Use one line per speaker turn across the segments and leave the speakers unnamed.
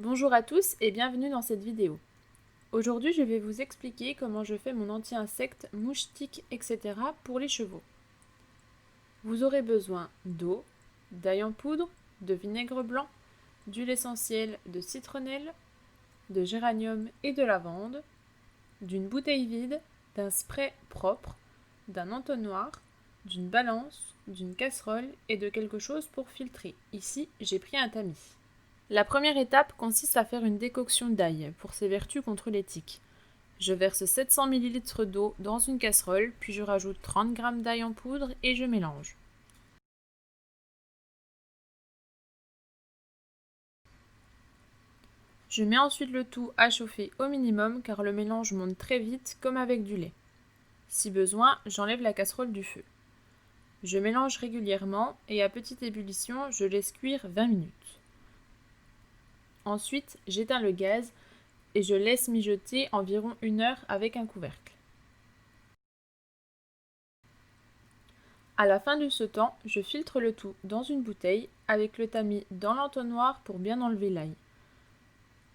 Bonjour à tous et bienvenue dans cette vidéo. Aujourd'hui, je vais vous expliquer comment je fais mon anti-insectes, mouches, tiques, etc. pour les chevaux. Vous aurez besoin d'eau, d'ail en poudre, de vinaigre blanc, d'huile essentielle de citronnelle, de géranium et de lavande, d'une bouteille vide, d'un spray propre, d'un entonnoir, d'une balance, d'une casserole et de quelque chose pour filtrer. Ici, j'ai pris un tamis. La première étape consiste à faire une décoction d'ail pour ses vertus contre les tiques. Je verse 700 ml d'eau dans une casserole, puis je rajoute 30 g d'ail en poudre et je mélange. Je mets ensuite le tout à chauffer au minimum car le mélange monte très vite comme avec du lait. Si besoin, j'enlève la casserole du feu. Je mélange régulièrement et à petite ébullition, je laisse cuire 20 minutes. Ensuite, j'éteins le gaz et je laisse mijoter environ 1 heure avec un couvercle. À la fin de ce temps, je filtre le tout dans une bouteille avec le tamis dans l'entonnoir pour bien enlever l'ail.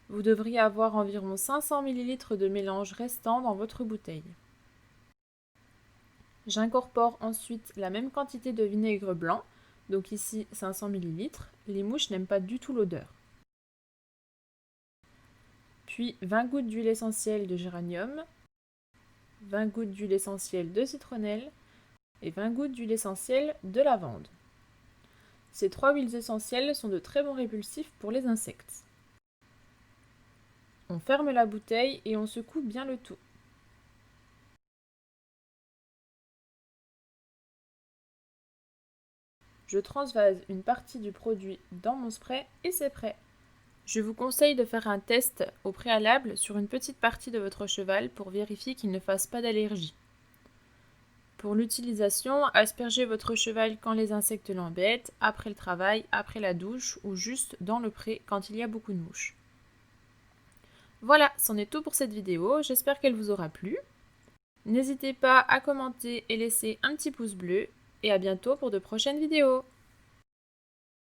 Vous devriez avoir environ 500 ml de mélange restant dans votre bouteille. J'incorpore ensuite la même quantité de vinaigre blanc, donc ici 500 ml. Les mouches n'aiment pas du tout l'odeur. Puis 20 gouttes d'huile essentielle de géranium, 20 gouttes d'huile essentielle de citronnelle et 20 gouttes d'huile essentielle de lavande. Ces 3 huiles essentielles sont de très bons répulsifs pour les insectes. On ferme la bouteille et on secoue bien le tout. Je transvase une partie du produit dans mon spray et c'est prêt. Je vous conseille de faire un test au préalable sur une petite partie de votre cheval pour vérifier qu'il ne fasse pas d'allergie. Pour l'utilisation, aspergez votre cheval quand les insectes l'embêtent, après le travail, après la douche ou juste dans le pré quand il y a beaucoup de mouches. Voilà, c'en est tout pour cette vidéo, j'espère qu'elle vous aura plu. N'hésitez pas à commenter et laisser un petit pouce bleu et à bientôt pour de prochaines vidéos.